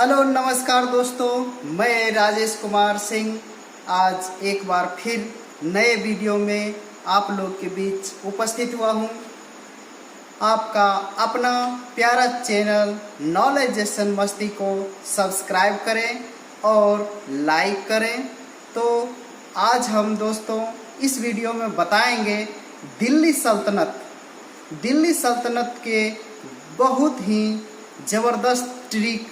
Hello नमस्कार दोस्तों, मैं राजेश कुमार सिंह आज एक बार फिर नए वीडियो में आप लोग के बीच उपस्थित हुआ हूँ। आपका अपना प्यारा चैनल नॉलेजेशन मस्ती को सब्सक्राइब करें और लाइक करें। तो आज हम दोस्तों इस वीडियो में बताएंगे दिल्ली सल्तनत के बहुत ही ज़बरदस्त ट्रिक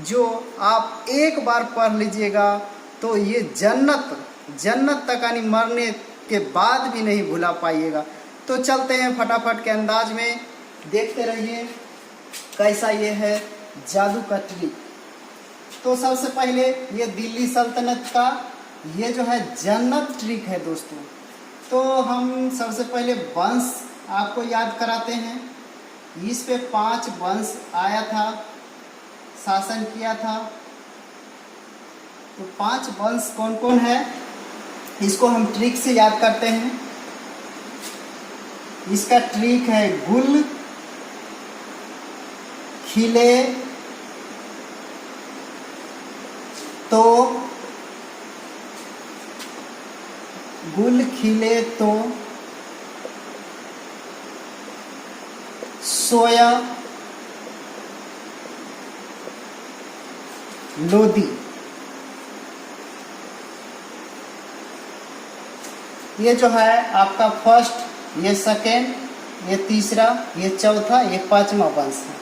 जो आप एक बार पढ़ लीजिएगा तो ये जन्नत तक यानी मरने के बाद भी नहीं भुला पाइएगा। तो चलते हैं फटाफट के अंदाज में, देखते रहिए कैसा ये है जादू का ट्रिक। तो सबसे पहले ये दिल्ली सल्तनत का ये जो है जन्नत ट्रिक है दोस्तों। तो हम सबसे पहले वंश आपको याद कराते हैं। इस पे 5 वंश आया था, शासन किया था। तो 5 वंश कौन कौन है इसको हम ट्रिक से याद करते हैं। इसका ट्रिक है गुल खिले तो सोया लोदी। ये जो है आपका फर्स्ट, ये सेकेंड, ये तीसरा, ये चौथा, ये 5वां वंश है।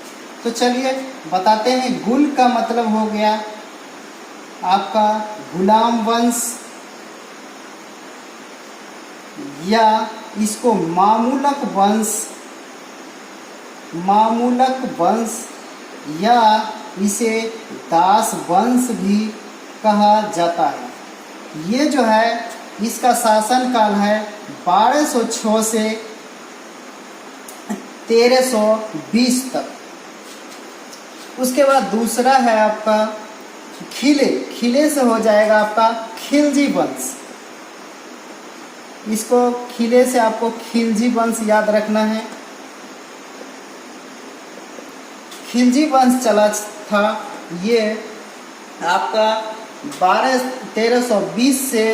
तो चलिए बताते हैं। गुल का मतलब हो गया आपका गुलाम वंश, या इसको मामूलक वंश या इसे दास वंश भी कहा जाता है। ये जो है इसका शासन काल है 1206 से 1320 तक। उसके बाद दूसरा है आपका खिले से हो जाएगा आपका खिलजी वंश। इसको खिले से आपको खिलजी वंश याद रखना है। खिलजी वंश चला था ये आपका 1320 से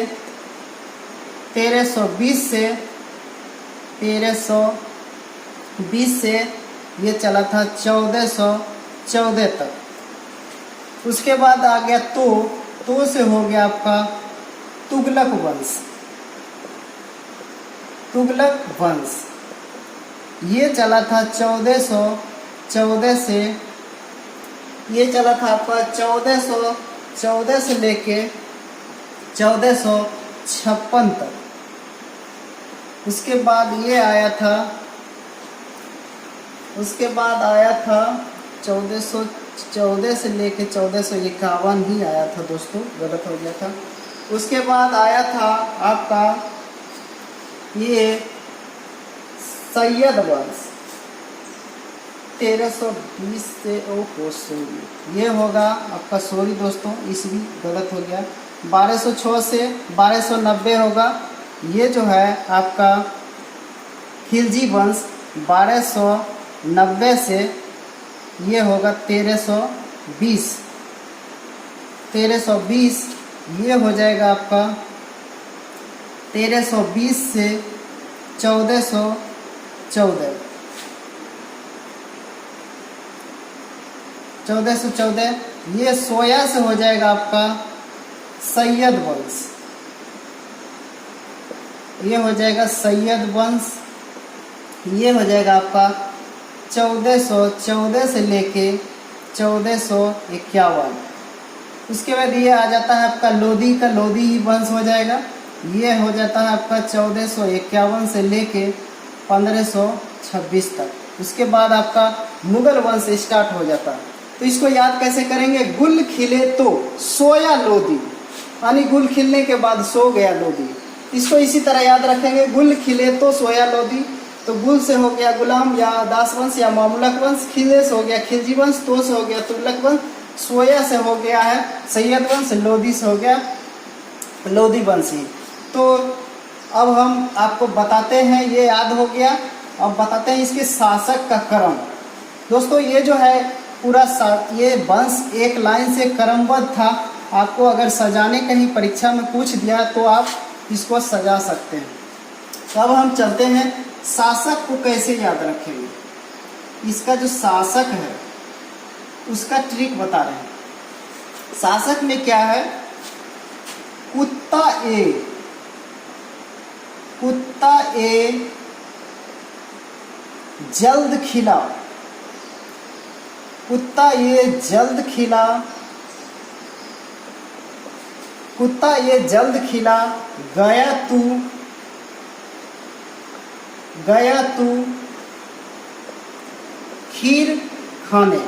1320 से ये चला था 1414 तक। उसके बाद आ गया तो से हो गया आपका तुगलक वंश। ये चला था 1414 से, ये चला था आपका 1414 से लेके 1456 तक। उसके बाद ये आया था 1414 से लेके 1451 ही आया था दोस्तों, गलत हो गया था। उसके बाद आया था आपका ये सैयद वंश 1320 से ये होगा आपका, सॉरी दोस्तों ईस्वी गलत हो गया, 1206 से 1290 होगा। ये जो है आपका खिलजी वंश 1290 से ये होगा 1320। ये हो जाएगा आपका 1320 से 1414। ये सोया से हो जाएगा आपका सैयद वंश। ये हो जाएगा सैयद वंश। ये हो जाएगा आपका 1414 से लेके 1451। उसके बाद ये आ जाता है आपका लोदी का, लोदी ही वंश हो जाएगा। ये हो जाता है आपका 1451 से लेके 1526 तक। उसके बाद आपका मुगल वंश स्टार्ट हो जाता है। तो इसको याद कैसे करेंगे? गुल खिले तो सोया लोदी, यानी गुल खिलने के बाद सो गया लोदी। इसको इसी तरह याद रखेंगे, गुल खिले तो सोया लोदी। तो गुल से हो गया गुलाम या दास वंश या मामूलक वंश, खिले से हो गया खिलजी वंश, तो से हो गया तुगलक वंश, सोया से हो गया है सैयद वंश, लोदी से हो गया लोदी वंश ही। तो अब हम आपको बताते हैं, ये याद हो गया। अब बताते हैं इसके शासक का क्रम। दोस्तों ये जो है पूरा ये वंश एक लाइन से क्रमबद्ध था। आपको अगर सजाने कहीं परीक्षा में पूछ दिया तो आप इसको सजा सकते हैं। तो अब हम चलते हैं शासक को कैसे याद रखेंगे। इसका जो शासक है उसका ट्रिक बता रहे हैं। शासक में क्या है, कुत्ता ए जल्द खिला, कुत्ता ये जल्द खिला, कुत्ता ये जल्द खिला, गया तू खीर खाने,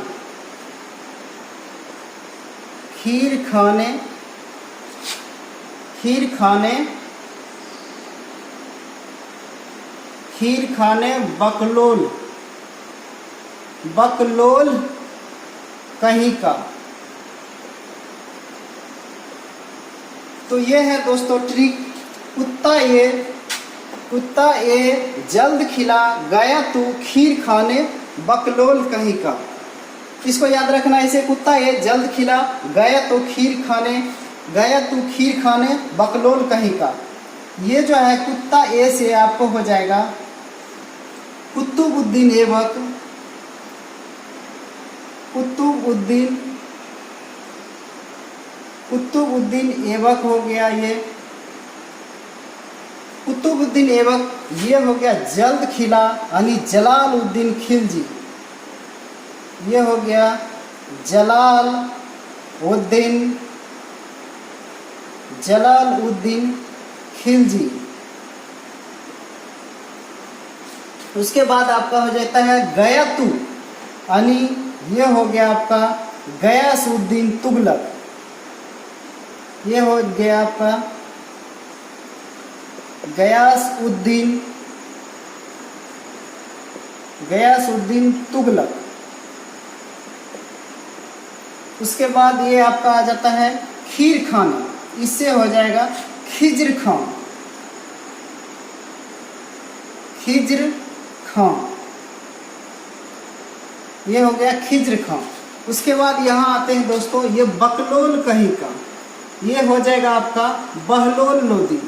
खीर खाने बकलोल कहीं का। तो ये है दोस्तों ट्रिक। कुत्ता ये जल्द खिला, गया तू खीर खाने, बकलोल कहीं का। इसको याद रखना ऐसे, कुत्ता ये जल्द खिला, गया तू खीर खाने, बकलोल कहीं का। ये जो है कुत्ता ए से आपको हो जाएगा कुतुबुद्दीन ऐबक, कुतुबुद्दीन ऐबक हो गया। ये कुतुबुद्दीन ऐबक ये हो गया जल्द खिला यानी जलालुद्दीन खिलजी। ये हो गया जलालुद्दीन खिलजी। उसके बाद आपका हो जाता है गया तू यानी ये हो गया आपका गयासुद्दीन तुगलक। ये हो गया आपका गयासुद्दीन तुगलक। उसके बाद ये आपका आ जाता है खीर खाना, इससे हो जाएगा खिज्र खां। ये हो गया खिज्र खां। उसके बाद यहाँ आते हैं दोस्तों ये बकलोल कहीं का। ये हो जाएगा आपका बहलोल लोदी।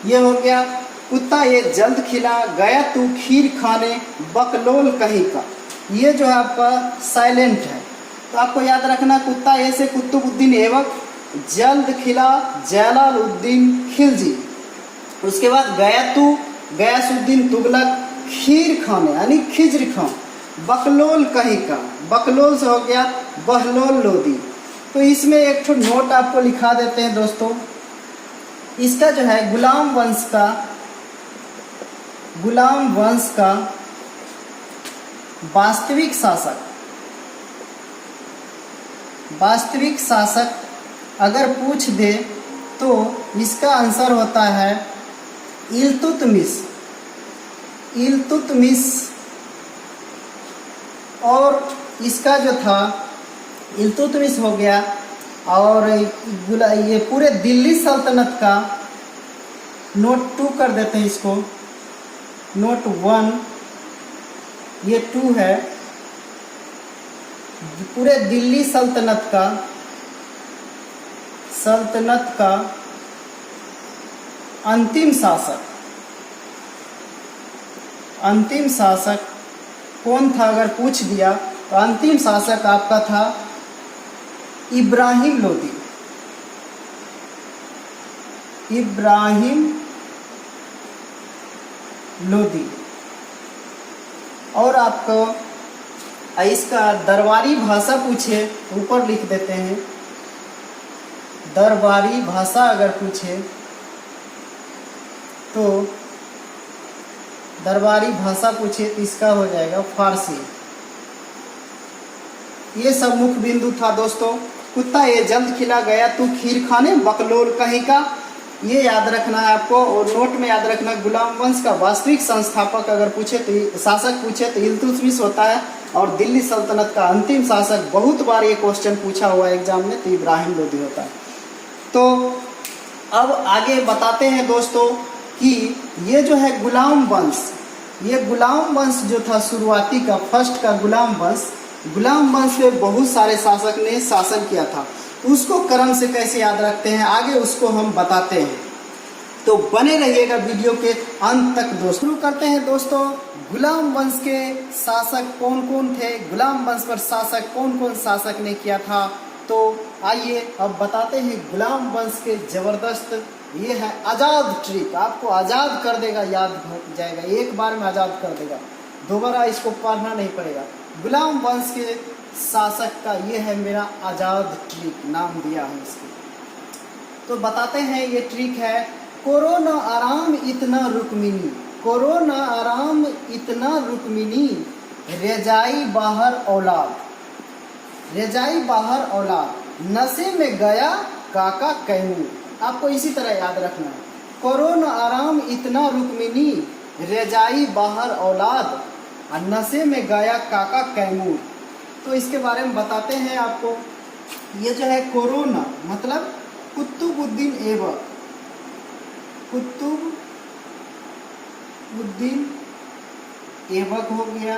ये हो गया कुत्ता ये जल्द खिला, गया तू खीर खाने, बकलोल कहीं का। ये जो है आपका साइलेंट है। तो आपको याद रखना कुत्ता ए से कुतुबुद्दीन ऐबक, जल्द खिला जलालुद्दीन खिलजी। उसके बाद गया तू गयासुद्दीन तुगलक, खीर खाने यानी खिज्र खां, बकलोल कहीं का। बकलोल से हो गया बहलोल लोदी। तो इसमें एक ठो नोट आपको लिखा देते हैं दोस्तों। इसका जो है गुलाम वंश का वास्तविक शासक अगर पूछ दे तो इसका आंसर होता है इल्तुतमिश। और इसका जो था इल्तुतमिश हो गया। और ये पूरे दिल्ली सल्तनत का नोट 2 कर देते हैं इसको, नोट 1 ये 2 है। पूरे दिल्ली सल्तनत का अंतिम शासक कौन था अगर पूछ दिया तो अंतिम शासक आपका था इब्राहिम लोदी। और आपको इसका दरबारी भाषा पूछे ऊपर लिख देते हैं। दरबारी भाषा अगर पूछे तो इसका हो जाएगा फारसी। ये सब मुख्य बिंदु था दोस्तों। कुत्ता ये जल्द खिला, गया तू खीर खाने, बकलोल कहीं का। ये याद रखना है आपको। और नोट में याद रखना गुलाम वंश का वास्तविक संस्थापक अगर पूछे तो शासक पूछे तो इल्तुतमिश होता है। और दिल्ली सल्तनत का अंतिम शासक बहुत बार ये क्वेश्चन पूछा हुआ है एग्जाम में तो इब्राहिम लोदी होता है। तो अब आगे बताते हैं दोस्तों कि ये जो है गुलाम वंश, ये गुलाम वंश जो था शुरुआती का फर्स्ट का गुलाम वंश पे बहुत सारे शासक ने शासन किया था। उसको क्रम से कैसे याद रखते हैं आगे उसको हम बताते हैं, तो बने रहिएगा वीडियो के अंत तक दोस्तों। शुरू करते हैं दोस्तों, गुलाम वंश के शासक कौन कौन थे, गुलाम वंश पर शासक कौन कौन शासक ने किया था। तो आइए अब बताते हैं गुलाम वंश के जबरदस्त, ये है आज़ाद ट्रिक, आपको आज़ाद कर देगा, याद हो जाएगा, एक बार में आज़ाद कर देगा, दोबारा इसको पढ़ना नहीं पड़ेगा। गुलाम वंश के शासक का ये है मेरा आज़ाद ट्रिक, नाम दिया है इसको। तो बताते हैं ये ट्रिक है, कोरोना आराम इतना रुक्मिनी, कोरोना आराम इतना रुक्मिनी, रेजाई बाहर औलाद, रेजाई बाहर औलाद, नशे में गया काका कैमूर। आपको इसी तरह याद रखना है, कोरोना आराम इतना रुक्मिनी, रेजाई बाहर औलाद, और नशे में गया काका कैमूर। तो इसके बारे में बताते हैं आपको। ये जो है कोरोना मतलब कुतुबुद्दीन ऐबक, कुतुबुद्दीन ऐबक हो गया,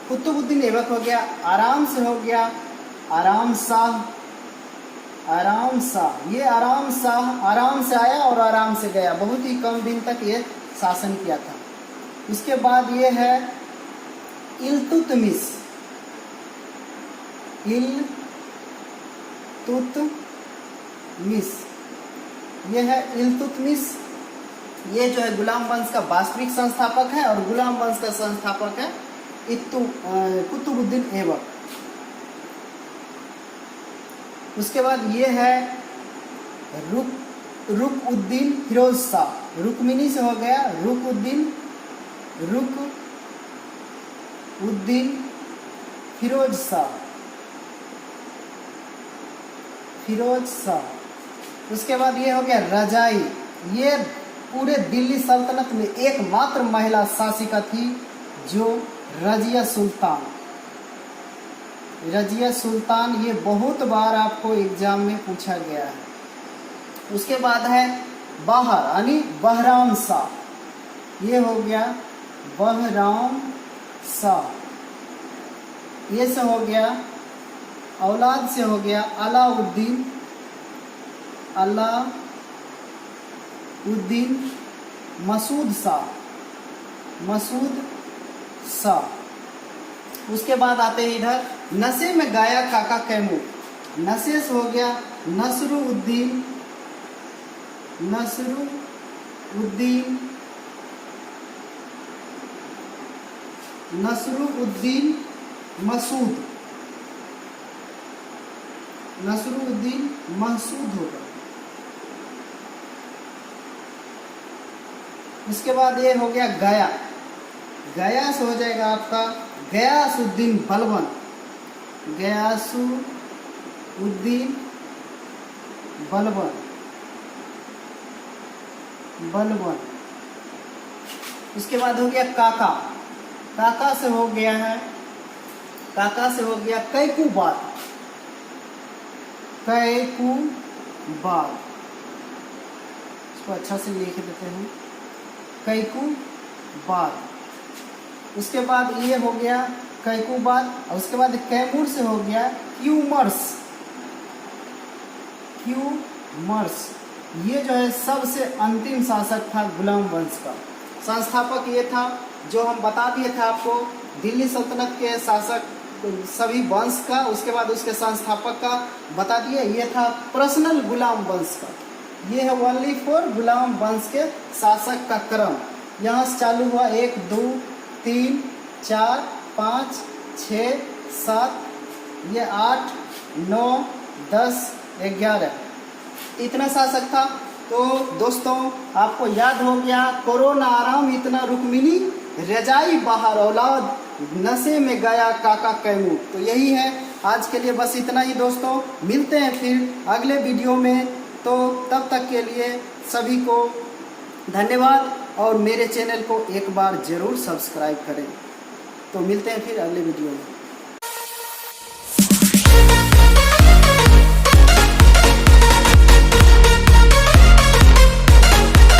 कुतुबुद्दीन ऐबक हो गया, आराम से हो गया आराम शाह, आराम शाह, ये आराम शाह आराम से आया और आराम से गया, बहुत ही कम दिन तक ये शासन किया था। उसके बाद ये है इल्तुतमिश, इल्तुतमिश, ये है इल्तुतमिश, ये जो है गुलाम वंश का वास्तविक संस्थापक है और गुलाम वंश का संस्थापक है कुतुबुद्दीन ऐबक। उसके बाद ये है रुकउद्दीन फिरोज शाह, रुक्मिनी से हो गया रुकउद्दीन फिरोज शाह। उसके बाद ये हो गया रजाई, ये पूरे दिल्ली सल्तनत में एकमात्र महिला शासिका थी जो रजिया सुल्तान, रजिया सुल्तान, ये बहुत बार आपको एग्जाम में पूछा गया है। उसके बाद है बाहर यानी बहराम शाह, ये हो गया बहराम शाह, ये से हो गया औलाद से हो गया अलाउद्दीन मसूद शाह। उसके बाद आते हैं इधर नशे में गाया काका कैमूर, नशे से हो गया नसरुद्दीन मसूद होगा। उसके बाद ये हो गया गया, गया से हो जाएगा आपका गयासुद्दीन बलबन, गयासुद्दीन बलबन। उसके बाद हो गया काका, काका से हो गया है, काका से हो गया कैकुबाद, इसको अच्छा से लिख देते हैं कैकुबाद। उसके बाद ये हो गया कैकुबाद, और उसके बाद कैमूर से हो गया क्यूमर्स। ये जो है सबसे अंतिम शासक था गुलाम वंश का, संस्थापक ये था जो हम बता दिए थे आपको, दिल्ली सल्तनत के शासक सभी वंश का, उसके बाद उसके संस्थापक का बता दिए। ये था पर्सनल गुलाम वंश का, ये है ओनली फॉर गुलाम वंश के शासक का क्रम। यहाँ से चालू हुआ 1 2 3 4 5 6 7, ये 8 9 10 11, इतना शासक था। तो दोस्तों आपको याद हो गया, कोरोना आराम इतना रुक्मिनी, रजाई बाहर औलाद, नशे में गया काका कैमूर। तो यही है आज के लिए, बस इतना ही दोस्तों, मिलते हैं फिर अगले वीडियो में। तो तब तक के लिए सभी को धन्यवाद, और मेरे चैनल को एक बार ज़रूर सब्सक्राइब करें। तो मिलते हैं फिर अगले वीडियो में।